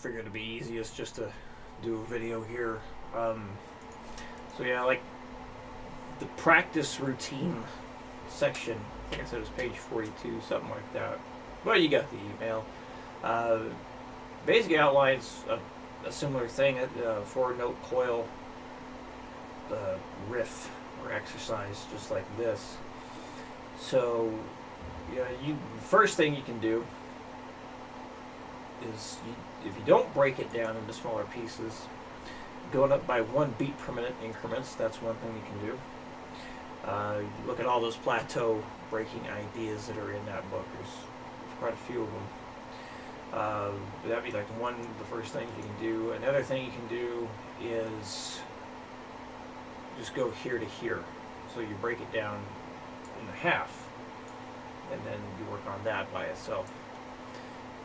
figured it'd be easiest just to do a video here. So yeah, like the practice routine section, I think I said it was page 42, something like that. But you got the email. Basically outlines a similar thing, a 4-note coil riff or exercise, just like this. So, yeah, first thing you can do is, if you don't break it down into smaller pieces, going up by 1 beat per minute increments, that's one thing you can do. Look at all those plateau breaking ideas that are in that book. There's quite a few of them. That'd be like the first thing you can do. Another thing you can do is just go here to here. So you break it down in half, and then you work on that by itself.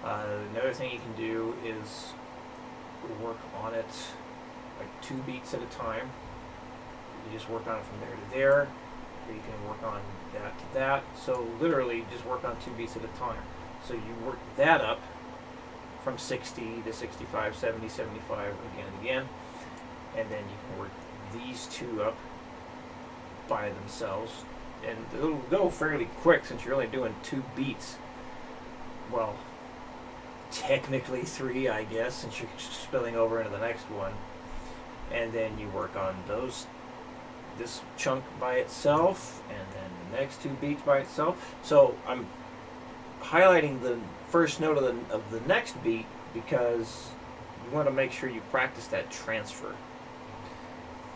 Another thing you can do is work on it like 2 beats at a time. You just work on it from there to there, or you can work on that to that. So literally just work on 2 beats at a time. So you work that up from 60 to 65, 70, 75 again and again, and then you can work these 2 up by themselves, and it'll go fairly quick since you're only doing 2 beats. Well, technically 3, I guess, since you're spilling over into the next one. And then you work on this chunk by itself, and then the next 2 beats by itself. So I'm highlighting the first note of the next beat because you want to make sure you practice that transfer.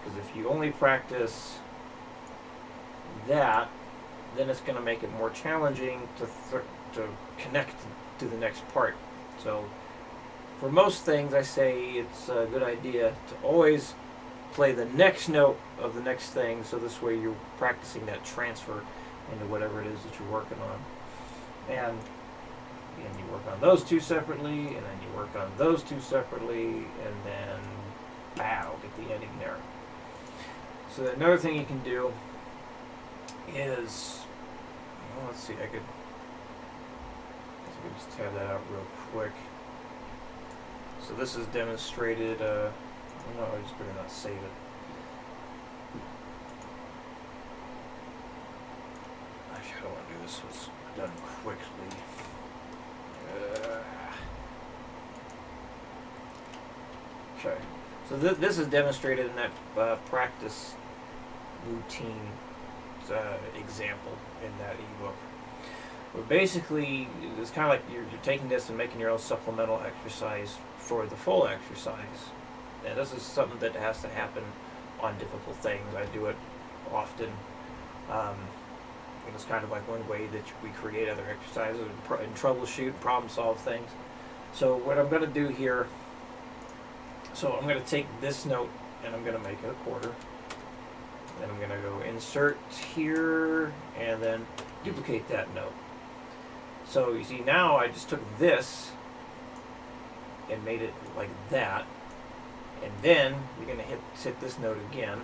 Because if you only practice that, then it's going to make it more challenging to connect to the next part. So for most things, I say it's a good idea to always play the next note of the next thing, so this way you're practicing that transfer into whatever it is that you're working on. And you work on those 2 separately, and then you work on those 2 separately, and then bow, get the ending there. So another thing you can do is, well, let's see, I could just tab that out real quick. So this is demonstrated, no, I just better not save it. Actually, I don't want to do this so it's done quickly. Okay, so this is demonstrated in that practice routine example in that ebook. But basically, it's kind of like you're taking this and making your own supplemental exercise for the full exercise. And this is something that has to happen on difficult things. I do it often. It's kind of like one way that we create other exercises and troubleshoot, problem solve things. So what I'm going to do here, so I'm going to take this note and I'm going to make it a quarter. Then I'm going to go insert here and then duplicate that note. So you see now I just took this and made it like that, and then you're going to hit this note again.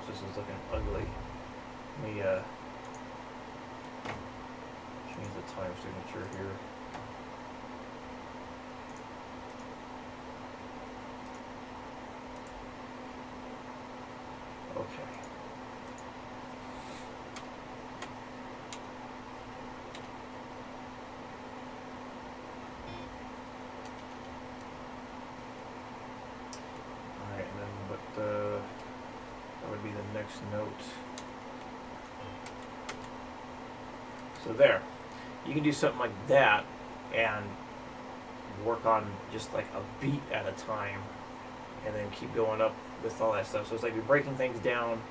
This is looking ugly. Let me change the time signature here. Okay. Alright, and then that would be the next note. So there. You can do something like that and work on just like a beat at a time and then keep going up with all that stuff. So it's like you're breaking things down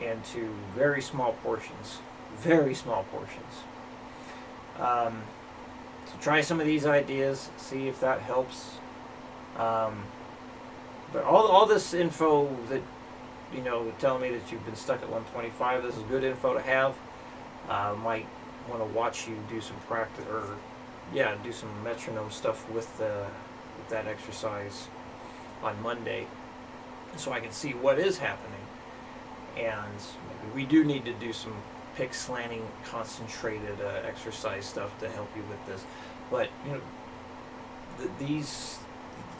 into very small portions. Very small portions. So try some of these ideas, see if that helps. But all this info that, you know, telling me that you've been stuck at 125, this is good info to have. Might want to watch you do some practice, or do some metronome stuff with that exercise on Monday, so I can see what is happening. and maybe we do need to do some pick slanting concentrated exercise stuff to help you with this. But you know, these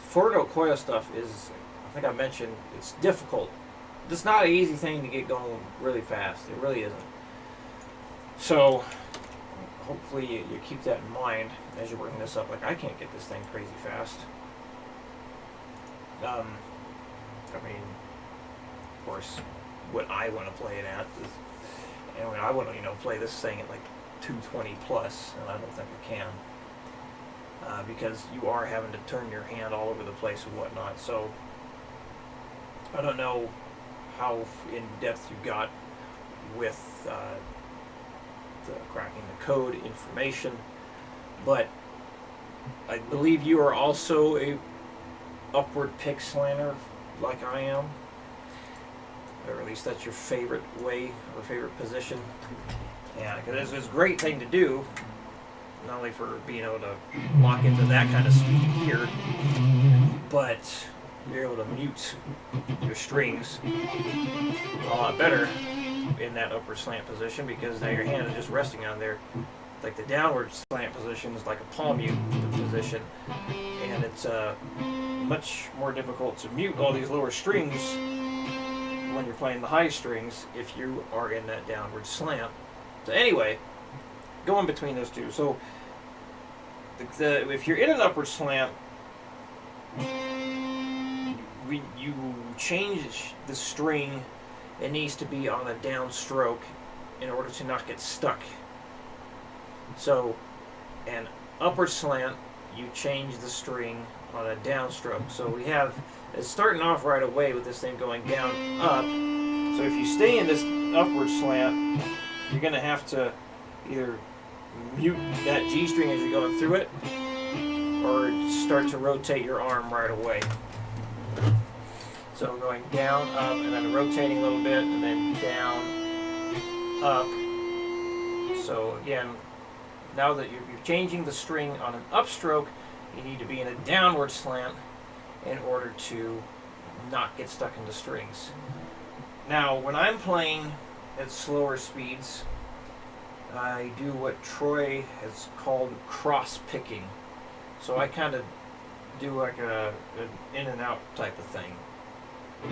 forward note coil stuff is, I think I mentioned, it's difficult. It's not an easy thing to get going really fast. It really isn't. So hopefully you keep that in mind as you're working this up. Like, I can't get this thing crazy fast. I mean, of course, what I want to play it at is, and I want to, play this thing at like 220 plus, and I don't think I can. Because you are having to turn your hand all over the place and whatnot. So I don't know how in depth you got with the cracking the code information, but I believe you are also a upward pick slanter like I am, or at least that's your favorite way or favorite position. Yeah, because it's a great thing to do, not only for being able to lock into that kind of speed here, but you're able to mute your strings a lot better in that upward slant position, because now your hand is just resting on there. Like the downward slant position is like a palm mute position, and it's much more difficult to mute all these lower strings when you're playing the high strings if you are in that downward slant. So anyway, going between those two. So if you're in an upward slant, you change the string. It needs to be on a downstroke in order to not get stuck. So an upward slant, you change the string on a downstroke. So we have, it's starting off right away with this thing going down, up. So if you stay in this upward slant, you're going to have to either mute that G string as you're going through it, or start to rotate your arm right away. So going down, up, and then rotating a little bit, and then down, up. So again, now that you're changing the string on an upstroke, you need to be in a downward slant in order to not get stuck in the strings. Now, when I'm playing at slower speeds, I do what Troy has called cross picking. So I kind of do like an in and out type of thing. Ugh.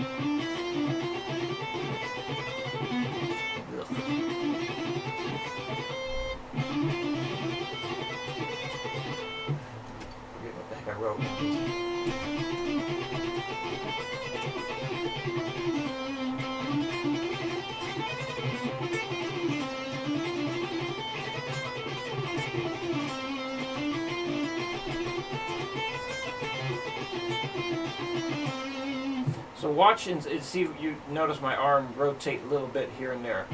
Forget what the heck I wrote. So watch and see if you notice my arm rotate a little bit here and there.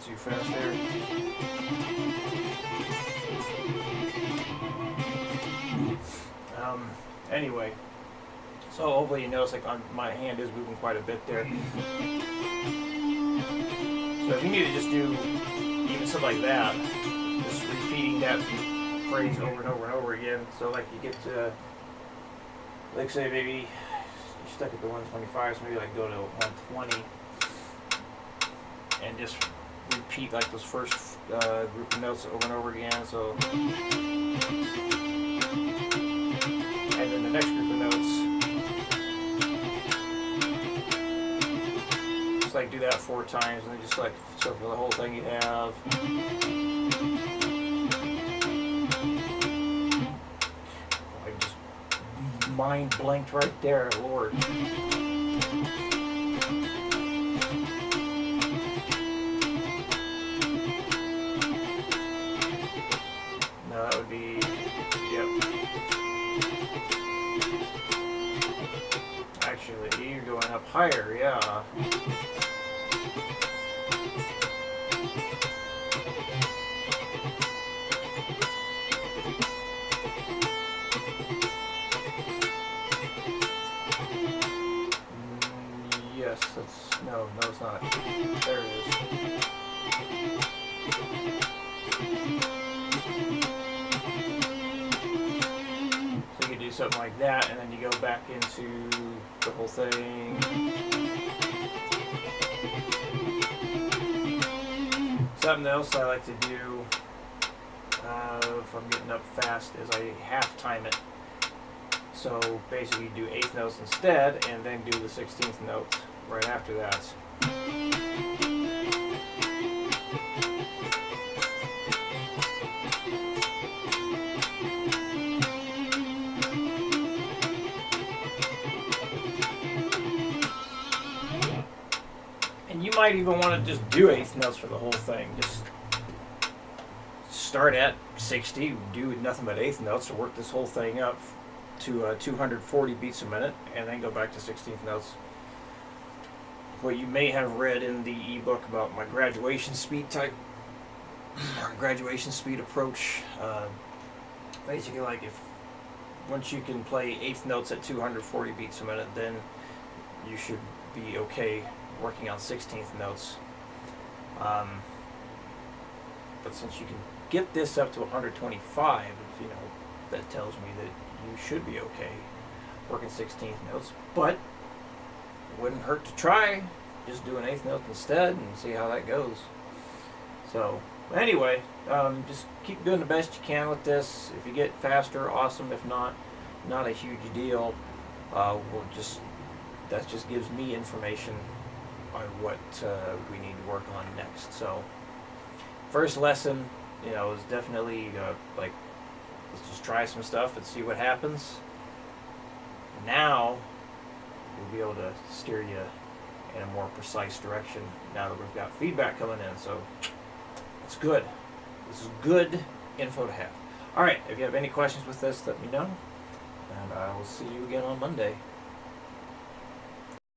Too fast there. Anyway, so hopefully you notice like my hand is moving quite a bit there. So if you need to just do even something like that, just repeating that phrase over and over and over again. So like you get to, like say maybe you're stuck at the 125, so maybe like go to 120 and just repeat like those first group of notes over and over again. So, and then the next group of notes, just like do that 4 times, and then just like circle the whole thing you have. I just mind blanked right there, Lord. That would be, yep. Actually, you're going up higher, yeah. No, it's not. There it is. So you can do something like that, and then you go back into the whole thing. Something else I like to do if I'm getting up fast is I half time it. So basically do 8th notes instead, and then do the 16th note right after that. And you might even want to just do 8th notes for the whole thing. Just start at 60, do nothing but 8th notes to work this whole thing up to 240 beats a minute, and then go back to 16th notes. What you may have read in the ebook about my graduation speed approach. Basically, like once you can play 8th notes at 240 beats a minute, then you should be okay working on 16th notes. But since you can get this up to 125, you know, that tells me that you should be okay working 16th notes. But it wouldn't hurt to try. Just do an 8th note instead and see how that goes. So anyway, just keep doing the best you can with this. If you get faster, awesome. If not, not a huge deal. That just gives me information on what we need to work on next. So first lesson, you know, is definitely like, let's just try some stuff and see what happens. Now we'll be able to steer you in a more precise direction now that we've got feedback coming in. So it's good. This is good info to have. All right, if you have any questions with this, let me know, and I will see you again on Monday.